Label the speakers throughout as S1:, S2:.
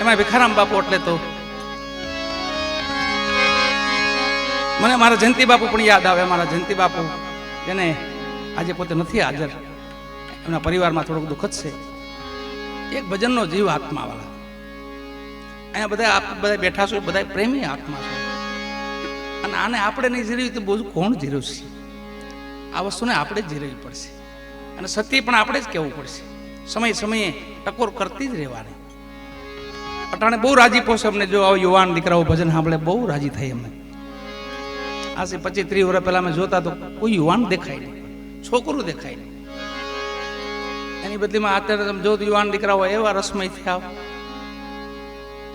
S1: એમાં ભીખારામ બાપુ એટલે તો મને મારા જયંતિ બાપુ પણ યાદ આવે. મારા જયંતિ બાપુ જેને આજે પોતે નથી હાજર, એમના પરિવારમાં થોડુંક દુઃખદ છે. એક ભજનનો જીવ આત્માવાળા. અહીંયા બધા બેઠા છો, બધા પ્રેમી આત્મા છો, અને આને આપણે નહીં જીરવી તો બધું કોણ જીરવશે? આ વસ્તુને આપણે જ જીરવી પડશે, અને સત્ય પણ આપણે જ કહેવું પડશે. સમયે સમયે ટકોર કરતી જ રહેવાની. અટાણે બહુ રાજી પોશે અમને, જો આવો યુવાન દીકરાઓ ભજન સાંભળે બહુ રાજી થઈ અમને. આજે 25-30 વર્ષ પહેલા અમે જોતા તો કોઈ યુવાન દેખાય નહીં, છોકરું દેખાય નહીં. એની બદલીમાં અત્યારે તમે જો યુવાન દીકરાઓ એવા રસમય થયા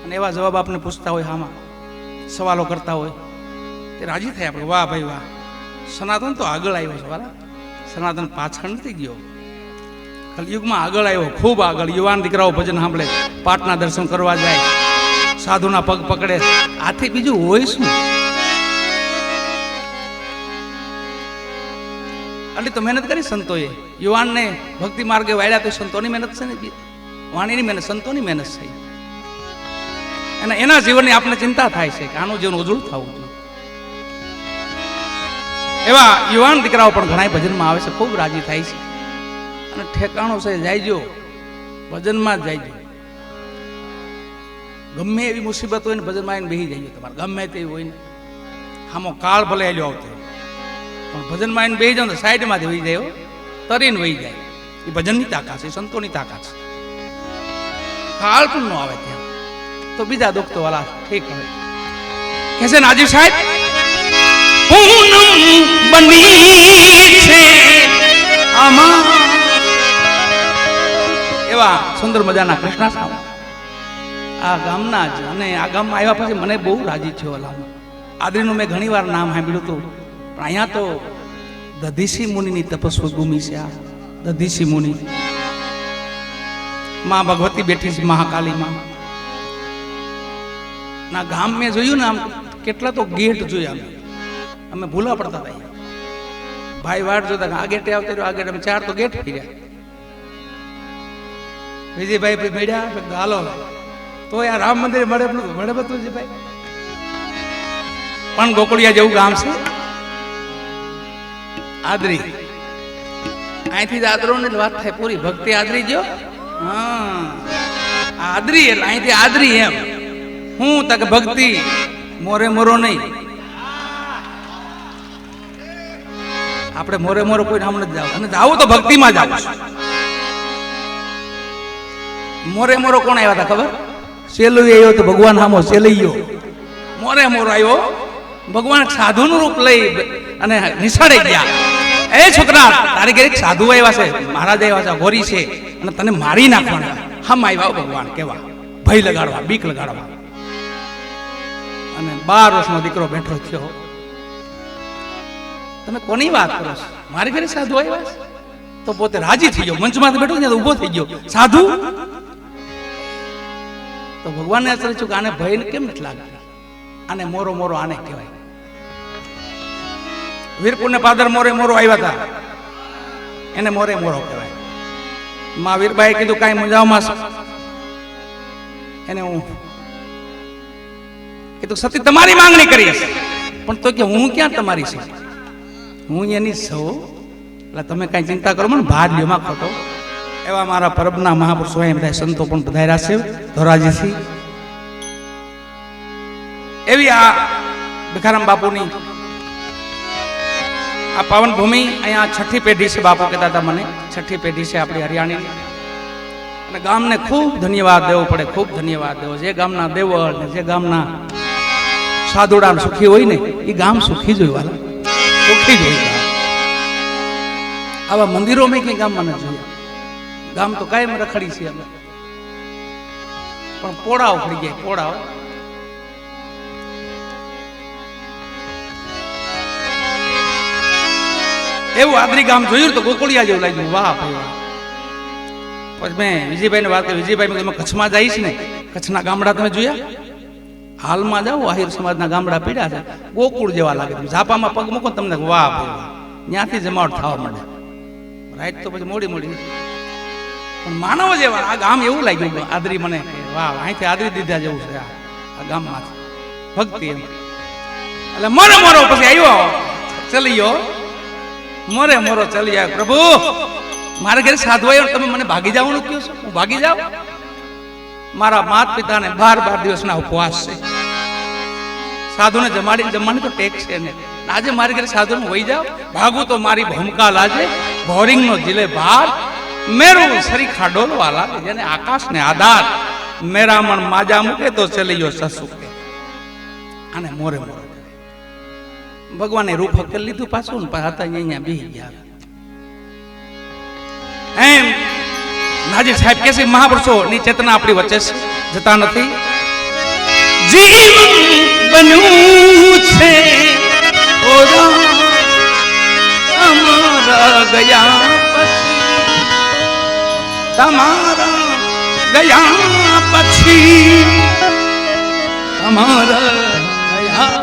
S1: અને એવા જવાબ આપને પૂછતા હોય, આમાં સવાલો કરતા હોય, તે રાજી થાય આપણે. વાહ ભાઈ વાહ, સનાતન તો આગળ આવ્યો છે વાલા, સનાતન પાછળ નથી ગયો. કલયુગમાં આગળ આવ્યો, ખૂબ આગળ. યુવાન દીકરાઓ ભજન સાંભળે, પાટના દર્શન કરવા જાય, સાધુના પગ પકડે, આથી બીજું હોય શું? આટલી તો મહેનત કરી સંતોએ, યુવાનને ભક્તિ માર્ગે વાળ્યા. તો સંતોની મહેનત છે ને, વાણીની મહેનત, સંતોની મહેનત છે. અને એના જીવનની આપણે ચિંતા થાય છે કે આનું જીવન ઉજળું થવું જોઈએ. એવા યુવાન દીકરાઓ પણ ઘણા ભજનમાં આવે છે, ખૂબ રાજી થાય છે. અને ઠેકાણો છે, જાયજો ભજનમાં જ જાયજો. ગમે એવી મુસીબત હોય ને ભજનમાં આવીને બેસી જાય તમારે, ગમે તેવી હોય ને. આમો કાળ ભલે હેલ્યો આવતો પણ ભજનમાં આવીને બેસી જાવ ને સાઈડમાંથી વહી જાય, તરીને વહી જાય. એ ભજનની તાકાત છે, સંતોની તાકાત છે. કાળ પણ ન આવે ત્યાં તો બીજા દુઃખ તો વાલા ઠીક હવે કે છે નાજી સાહેબ, પૂનમ બની છે આમાં. એવા સુંદર મજાના કૃષ્ણ સાહેબ આ ગામના જ, અને આ ગામમાં આવ્યા પછી મને બહુ રાજી થયો. વાલા આદરીનું મેં ઘણી વાર નામ સાંભળ્યું હતું, પણ અહીંયા તો દધીસી મુનિની તપસ્વી ભૂમિ છે. આ દધીસી મુનિ માં ભગવતી બેઠી છે, મહાકાલી માં ના ગામ મેં જોયું ને, આમ કેટલા તો ગેટ જોયા અમે ભૂલા પડતા હતા. ભાઈ વાડ જોતા આ ગેટે આવતા રહ્યો, આ ગેટ અમે 4 તો ગેટ ફર્યા. વિજયભાઈ મળ્યા, હાલો તો યાર રામ મંદિર મળે મળે બધું છે ભાઈ. પણ ગોકુળિયા જેવું ગામ છે આદરી. અહીંથી જ આદરો ને વાત થાય પૂરી. ભક્તિ આદરી જો, હા આદરી એટલે અહીંથી આદરી એમ. હું તક ભક્તિ મોરે મોરો નહીં. આપણે મોરે મોરો કોઈ નામ નથી જાવ, અને જાવું તો ભક્તિમાં જાવ. મોરે મોરો કોણ આવ્યા હતા ખબર? સેલું આવ્યો તો ભગવાન હામો સેલૈયો. મોરે મોરો આવ્યો, ભગવાન સાધુનું રૂપ લઈ અને નિશાળે ગયા. એ છોકરા, તારી ઘરે સાધુ આવ્યા છે, મહારાજ આવ્યા છે, ગોરી છે, અને તને મારી નાખવાના. હમ આવ્યા ભગવાન કેવા, ભય લગાડવા, બીક લગાડવા. અને 12 વર્ષનો દીકરો બેઠો થયો. તમે કોની વાત કરો છો? મારી ઘરે સાધુ આવ્યા તો પોતે રાજી થઈ ગયો. મંચમાંથી બેઠો ત્યાં ઉભો થઈ ગયો. સાધુ તો ભગવાનને અસર છું કે આને ભય કેમ નથી લાગતી? આને મોરો મોરો આને કહેવાય. વીરપુર ને પાદર મોરે મોરો આવ્યા હતા, એને મોરે મોરો કહેવાય. માં વીરબાઈ કીધું કાંઈ મુંજાવમાં એને હું કીધું સતી તમારી માંગણી કરીશ, પણ તો કે હું ક્યાં તમારી છું, હું એની સૌ. એટલે તમે કાંઈ ચિંતા કરો, મને ભાર લ્યો માં ખોટો. એવા મારા પરબના મહાપુરુષો બધા સંતો પણ પધાર્યા છે ધોરાજીથી. એવી આ ભીખારામ બાપુની આ પાવન ભૂમિ, અહીંયા 6ઠી પેઢી છે. બાપુ કહેતા હતા મને 6ઠી પેઢી છે આપણી હરિયાણીની. અને ગામને ખૂબ ધન્યવાદ દેવો પડે, ખૂબ ધન્યવાદ દેવો. જે ગામના દેવળ ને જે ગામના સાધુડા સુખી હોય ને, એ ગામ સુખી જ હોય વાલા, સુખી જ હોય. આવા મંદિરો મેં કઈ ગામમાં ન જોયા. ગામ તો કાયમ રખડી છે અમે, પણ પોળાઓ પડી ગયા, પોળાઓ. એવું આદરી ગામ જોયું તો ગોકુળિયા જેવું લાગ્યું. વાહ ભાઈ વાહ. પછી મેં વિજયભાઈ ને વાત કરી. વિજયભાઈ તમે કચ્છમાં જઈશ ને, કચ્છના ગામડા તમે જોયા? હાલમાં જાઓ, આહિર સમાજના ગામડા પીડ્યા છે, ગોકુળ જેવા લાગે. તમે ઝાપામાં પગ મૂકો તમને વાહ ભાઈ વાહ, ત્યાંથી જમાવટ થવા માંડે. રાઈટ તો પછી મોડી મોડી, પણ માનવ જેવા આ ગામ એવું લાગ્યું આદરી મને. વાહ, અહીંથી આદરી દીધા જેવું છે આ ગામમાંથી ભક્તિ એમ. એટલે મોરે મોરો પછી આવ્યો ચલિયો, મોરે મોરો ચલી આવ્યો. પ્રભુ મારા ઘરે સાધુ આવ્યો, તમે મને ભાગી જવાનું કહો છો? હું ભાગી જાઉં? મારા માતા પિતાને 12 દિવસના ઉપવાસ છે. સાધુને જમવાની તો ટેક છે ને. આજે મારી ઘરે સાધુને વહી જાવ, ભાગું તો મારી ભૂમકા લાજે, ભોરિંગ નો જીલે ભાર, મેરું સરીખા ડોલવા લાગે, જેને આકાશ ને આધાર, મેરામણ માજા મૂકે તો ચલિયો સસુકે. અને મોરે મોરે ભગવાને રૂપ કરી લીધું પાછું ને હતા અહીંયા બેહી ગયા. એમ નાજી સાહેબ કે છે મહાપુરુષો ની ચેતના આપણી વચ્ચે જતા નથી. જીવન બન્યું છે અમારા ગયા પછી, તમારા ગયા પછી, અમારા ગયા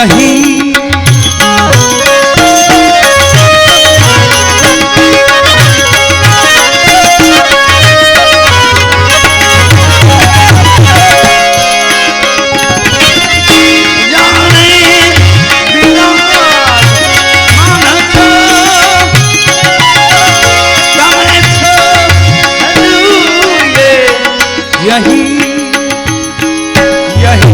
S1: यही यही यही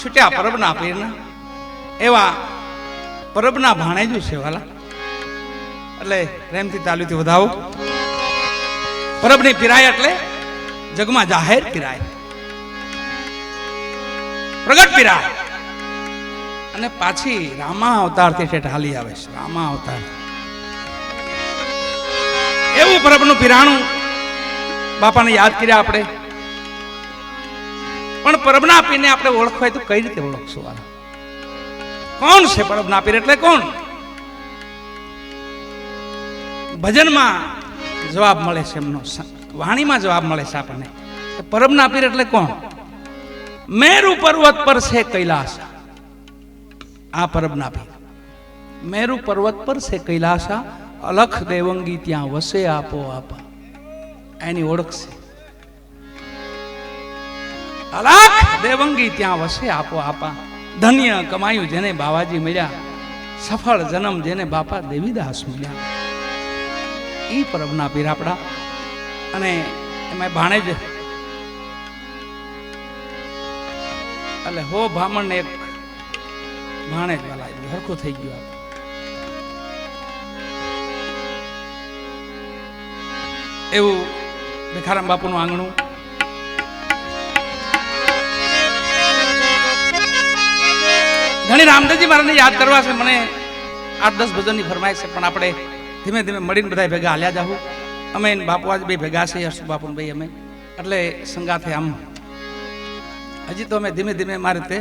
S1: છૂટ્યા પરબના પીરના એવા પરબના ભાણેજુ છે વાલા, એટલે પ્રેમથી તાલીથી વધાવો. પરબની પીરાય એટલે જગમાં જાહેર પીરાય, પ્રગટ પીરાય, અને પાછી રામા અવતારથી ઠેઠ હાલી આવે છે. રામા અવતાર એવું પરબનું પીરાણું બાપાને યાદ કર્યા આપણે. પણ પરબના પીરને આપણે ઓળખવાય તો કઈ રીતે ઓળખશું? વાલા કોણ છે પરબના પીર? એટલે કોણ? ભજનમાં જવાબ મળે છે એમનો, વાણીમાં જવાબ મળે છે આપણને. પરબના પીર એટલે કોણ? મેરુ પર્વત પર છે કૈલાસ, આ પરબના ભી મેરુ પર્વત પર છે કૈલાસા, અલખ દેવંગી ત્યાં વસે આપો આપા. એની ઓળખ છે. અલખ દેવંગી ત્યાં વસે આપો આપા. ધન્ય કમાયું જેને બાવાજી મળ્યા, સફળ જન્મ જેને બાપા દેવીદાસ મળ્યા. ઈ પરબના પીર આપડા. અને એમાં ભાણેજ એટલે હો બ્રાહ્મણ ને એક ભાણેજ વાલા હરખું થઈ ગયું. એવું ભીખારામ બાપુનું આંગણું. ઘણી રામદાસજી મહારાજને યાદ કરવા છે મને. 8-10 ભજનની ફરમાઈશ છે, પણ આપણે ધીમે ધીમે મળીને બધા ભેગા હાલ્યા જાવું. અમે બાપુ આજ બે ભેગા છે, હર્ષ બાપુ ભાઈ અમે, એટલે સંગાથે આમ હજી તો અમે ધીમે ધીમે મારી રીતે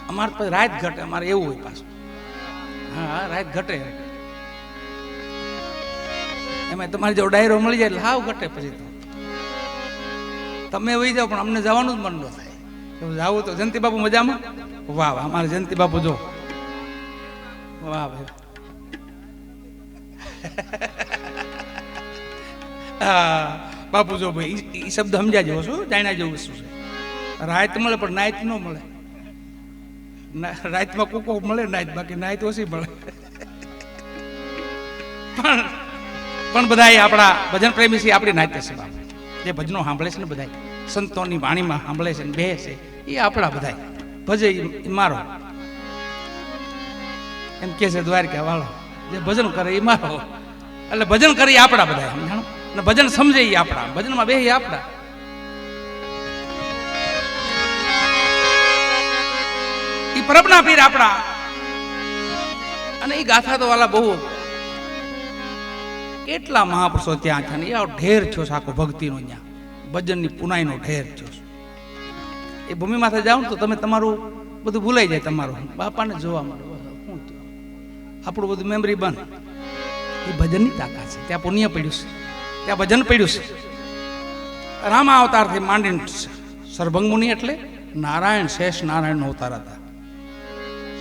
S1: અમારે પછી રાત ઘટે. અમારે એવું હોય પાછું. હા, રાત ઘટે. એમાં તમારી જો ડાયરો મળી જાય એટલે હાવ ઘટે. પછી તો તમે વહી જાઓ પણ અમને જવાનું જ મન ન થાય. જાવું તો જયંતિ બાપુ મજામાં? વાહ વાહ, અમારે જયંતિ બાપુ જો વાહ ભાઈ. બાપુ જો ભાઈ એ શબ્દ સમજ્યા જેવો શું, જાણ્યા જેવું શું છે. રાત મળે પણ નાઈત ન મળે. રાતમાં કોકો મળે નાઈત, બાકી નાઈત ઓછી મળે. પણ બધા આપણા ભજન પ્રેમી છે, આપણી નાઈત છે બાપુ. જે ભજનો સાંભળે છે ને બધા સંતોની વાણીમાં સાંભળે છે ને બે છે, એ આપણા બધા ભજે એ મારો. એમ કે છે દ્વારકા વાળો, જે ભજન કરે એ મારો. એટલે ભજન કરે એ આપણા બધા સમજાણો. અને ભજન સમજે એ આપણા, ભજનમાં બે એ આપણા. એ પરબના પીર આપણા. અને એ ગાથા તો વાલા બહુ કેટલા મહાપુરુષો ત્યાં છે ને એ ઢેર થયો છે આખો ભક્તિનો. ત્યાં ભજનની પુનાઈનો ઢેર થયો છે. એ ભૂમિ માથે જાઓ તો તમે તમારું બધું ભૂલાઈ જાય. તમારું બાપાને જોવા મળે. શું થયું આપણું બધું મેમરી બંધ. એ ભજનની તાકાત છે. ત્યાં પુણ્ય પડ્યું છે, ત્યાં ભજન પડ્યું છે. રામા અવતારથી માંડીને સરભંગ મુનિ એટલે નારાયણ, શેષ નારાયણનો અવતાર હતા.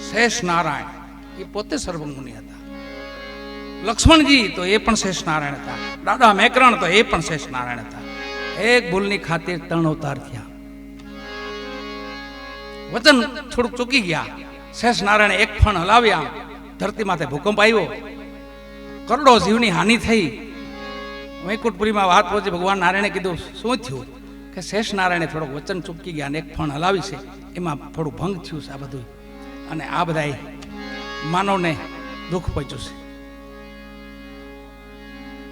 S1: શેષ નારાયણ એ પોતે સરભંગ મુનિ હતા. લક્ષ્મણજી તો એ પણ શેષ નારાયણ હતા. દાદા મેકરણ તો એ પણ શેષ નારાયણ હતા. એક ભૂલની ખાतिर 3 અવતાર થયા. વચન થોડુંક ચૂકી ગયા. શેષ નારાયણે એક ફણ હલાવ્યા, ધરતી માથે ભૂકંપ આવ્યો, કરોડો જીવની હાનિ થઈ. વૈકુંઠપુરીમાં વાત પહોંચી. ભગવાન નારાયણે કીધું શું થયું? કે શેષ નારાયણે થોડુંક વચન ચૂકી ગયા અને એક ફણ હલાવી છે, એમાં થોડું ભંગ થયું છે આ બધું. અને આ બધા માનવને દુઃખ પહોંચ્યું છે.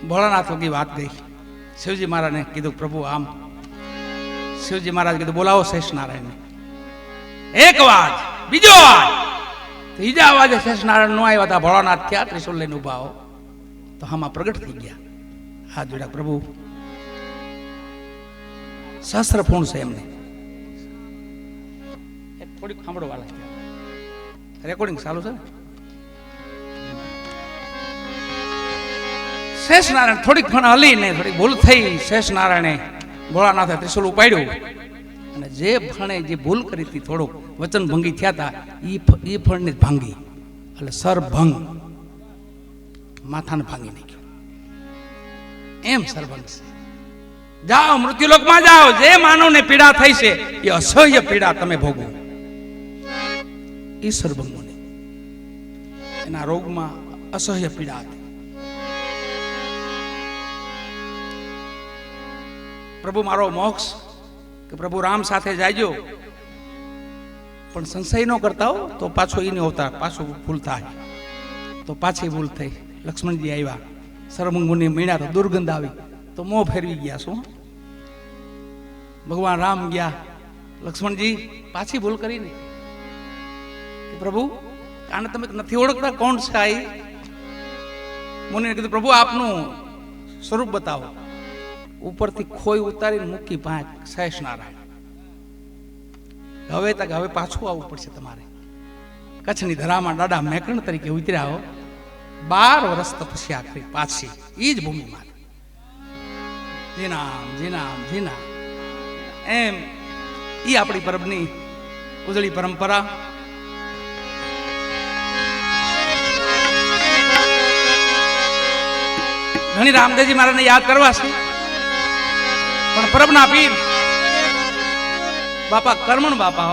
S1: ભોળાનાથ વગી વાત ગઈ. શિવજી મહારાજને કીધું પ્રભુ આમ. શિવજી મહારાજ કીધું બોલાવો શેષ નારાયણને. એક અવાજ, બીજો અવાજ, ત્રીજા અવાજે શેષ નારાયણ નો આવ્યા હતા. ભોળાનાથ થયા ત્રિશુલ લઈને ઉભા હો તો આમાં પ્રગટ થઈ ગયા. હાથ જોડ્યા. પ્રભુ સહસ્ત્ર ફૂણ છે એમને. થોડીક સાંભળો વાલા, રેકોર્ડિંગ ચાલુ છે ને. શેષ નારાયણ થોડીક ફણ હલીને થોડીક ભૂલ થઈ. શેષ નારાયણે ભોળાનાથે ત્રિશુલ ઉપાડ્યું અને જે ફણે જે ભૂલ કરી હતી, થોડુંક વચન ભંગી થયા હતા, એ ફળને ભાંગી. એટલે સરભંગ માથાને ભાંગી નાખ્યું. એમ સરભંગ છે. જાઓ મૃત્યુલોકમાં જાઓ. જે માનવને પીડા થઈ છે એ અસહ્ય પીડા તમે ભોગવો. એ સરભંગોને એના રોગમાં અસહ્ય પીડા હતી. પ્રભુ મારો મોક્ષ કે પ્રભુ રામ સાથે જાયજો, પણ સંશય ન કરતા હો તો પાછો એની અવતાર પાછું ભૂલ થાય. તો પાછી ભૂલ થઈ. લક્ષ્મણજી આવ્યા, સરભંગ મુનિ મળ્યા તો દુર્ગંધ આવી તો મોં ફેરવી ગયા. શું ભગવાન રામ ગયા, લક્ષ્મણજી પાછી ભૂલ કરીને કે પ્રભુ આને તમે નથી ઓળખતા કોણ છે? આ મુનિને કીધું પ્રભુ આપનું સ્વરૂપ બતાવો. ઉપરથી ખોઈ ઉતારીને મૂકી પાંચ શેષ નારાયણ. હવે તક હવે પાછું આવવું પડશે તમારે. કચ્છની ધરામાં દાદા મેકરણ તરીકે ઉતર્યા હો. 12 વર્ષ તપસ્યા કરી પાછી એ જ ભૂમિમાં. જીનામ જીનામ જીના એમ એ આપણી પરબની ઉજળી પરંપરા. ઘણી રામદેવજી મહારાજને યાદ કરવા છે, પણ પરબના પીર બાપા કરમણ બાપા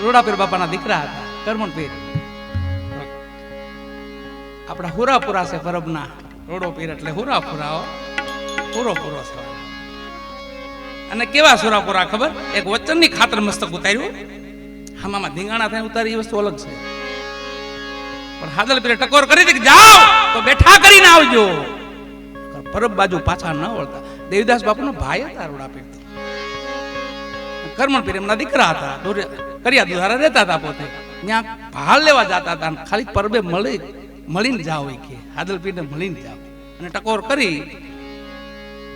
S1: રોડાપીર બાપાના દીકરા હતા. કરમણ પીર આપણા હુરાપુરા છે પરબના. રોડો પીર એટલે હુરાપુરા, પૂરો પૂરો છે. અને કેવા સુરાપુરા ખબર? એક વચનની ખાતર મસ્તક ઉતાર્યું, આમાં ધીંગાણા થઈને ઉતારી એ વસ્તુ અલગ છે. પણ હાદલ પીરે ટકોર કરી હતી કે જાઓ તો બેઠા કરીને આવજો, પરબ બાજુ પાછા ન વળતા. દેવીદાસ બાપુનો ભાઈ હતા રોડાપીર. કરમણ પીર એમના દીકરા હતા, કર્યા દ્વારા રહેતા હતા. પોતે ત્યાં ભાળ લેવા જતા હતા, ખાલી પરબે મળીને જાઓ કે હાદલ પીરને મળીને જાઓ. અને ટકોર કરી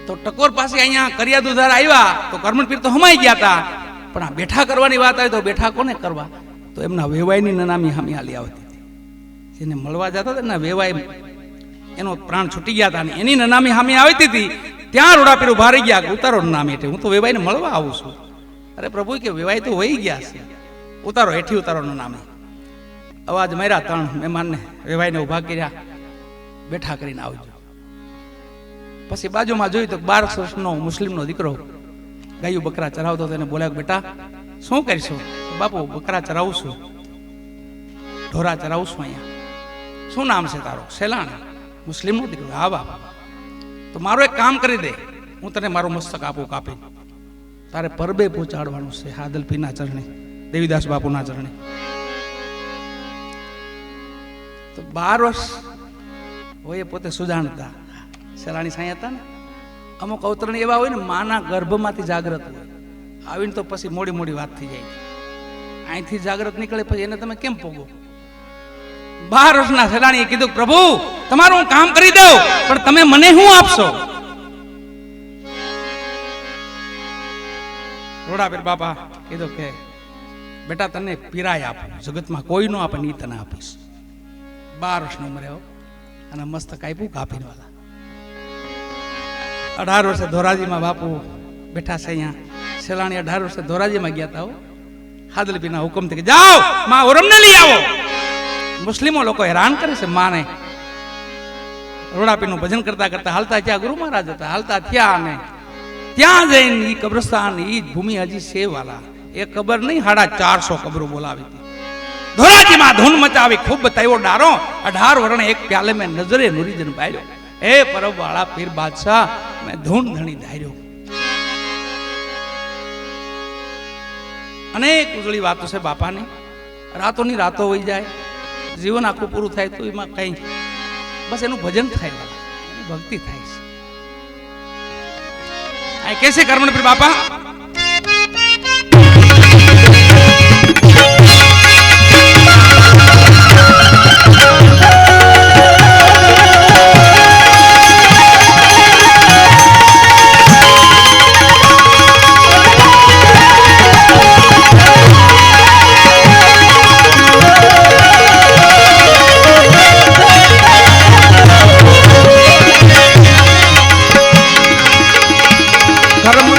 S1: તો ટકોર પાસે અહીંયા કર્યા દુધાર આવ્યા તો કરમણ પીર તો હમાઈ ગયા હતા. પણ આ બેઠા કરવાની વાત આવી તો બેઠા કોને કરવા? તો એમના વેવાઈની નનામી હામી હાલી આવતી હતી. જેને મળવા જતા હતા એના વેવાઈ એનો પ્રાણ છૂટી ગયા હતા, એની નનામી હામી આવતી હતી. ત્યાં રોડાપીર ઉભા રહી ગયા, ઉતારો નામી એટલે હું તો વેવાઈને મળવા આવું છું. અરે પ્રભુ કે વેવાઈ તો વહી ગયા છે, ઉતારો હેઠી ઉતારો નામે. અવાજ માર્યા, ત્રણ મહેમાનને વેવાઈને ઉભા કર્યા, બેઠા કરીને આવજો. પછી બાજુમાં જોયું તો 12 વર્ષનો મુસ્લિમનો દીકરો ગાયું બકરા ચરાવતો તેને બોલાયો, બેટા શું કરીશું? બાપુ બકરા ચરાવું છું, ઢોરા ચરાવું છું અહીંયા. શું નામ છે તારો? સેલાણ. મુસ્લિમનો દીકરો. હા બાપા, તો મારું એક કામ કરી દે, હું તને મારું મસ્તક આપું કાપી. તારે પરબે પહોંચાડવાનું છે હાદલ પીરના ચરણે, દેવીદાસ બાપુના ચરણે. તો 12 વર્ષ હોય પોતે સુજાણતા સેલાણી સાંઈ હતા ને. અમુક અવતરણ એવા હોય ને માના ગર્ભમાંથી જાગ્રત હોય, આવીને તો પછી મોડી મોડી વાત થઈ જાય. અહીંથી જાગ્રત નીકળે પછી એને તમે કેમ પોગો? 12 વર્ષના સેલાણીએ કીધું, પ્રભુ તમારું હું કામ કરી દઉં, પણ તમે મને શું આપશો? રોડાપીર બાપા કીધું કે બેટા તને પીરાય આપું, જગતમાં કોઈ નો આપે નહીં તને આપીશ. 12 વર્ષની ઉંમરે અને મસ્તક આપ્યું કાપીને વાલા. 18 વર્ષે ધોરાજીમાં બાપુ બેઠા છે અહીંયા. સેલાણી 18 વર્ષે ધોરાજીમાં ગયા હતા. હાદલપીના હુકમથી કે જાઓ માં ઓરમને લઈ આવો. મુસ્લિમો લોકો હેરાન કરે છે માને. રોડાપીરનું ભજન કરતા કરતા હાલતા ત્યાં ગુરુ મહારાજ હતા, હાલતા થયા અને ત્યાં જઈને ઈ કબ્રસ્તાન ઈ ભૂમિ હજી છે વાલા. એ કબર નહીં, 450 કબરો બોલાવી હતી. ધોરાજીમાં ધૂન મચાવી ખૂબ બતાવ્યો ડારો. 18 વર્ષે એક પ્યાલે મેં નજરે નુરીજન પાડ્યો. એ પરબ વાળા પીર બાદશાહ મેં ધૂન ધણી ધાર્યો. અનેક ઉજળી વાતો છે બાપાની. રાતોની રાતો વહી જાય, જીવન આખું પૂરું થાય તો એમાં કઈ બસ એનું ભજન થાય, એની ભક્તિ થાય છે. આ કેસે કરમણ પીર બાપા ધર્મ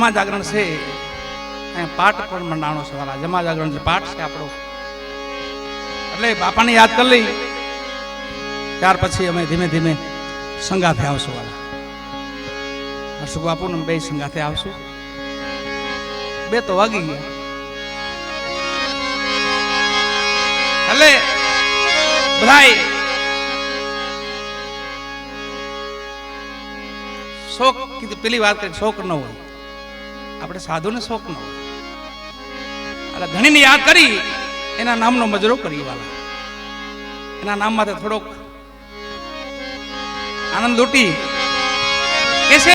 S1: જમા જાગરણ છે અહીંયા પાઠ પણ મંડાણો છે વાલા. જમા જાગરણ જે પાઠ છે આપણો, એટલે બાપાને યાદ કરી લઈ ત્યાર પછી અમે ધીમે ધીમે સંગાથે આવશું વાલા. હર્ષુક બાપુને બે સંગાથે આવશું. 2 તો વાગી ગયા. એટલે બધાય શોક કીધું, પેલી વાત કરી શોક ન હોય, આપણે સાધુને શોક ન હોય. એટલે ધણીને યાદ કરી એના નામનો મજરો કરી વાલા. એના નામમાંથી થોડોક આનંદ લૂંટી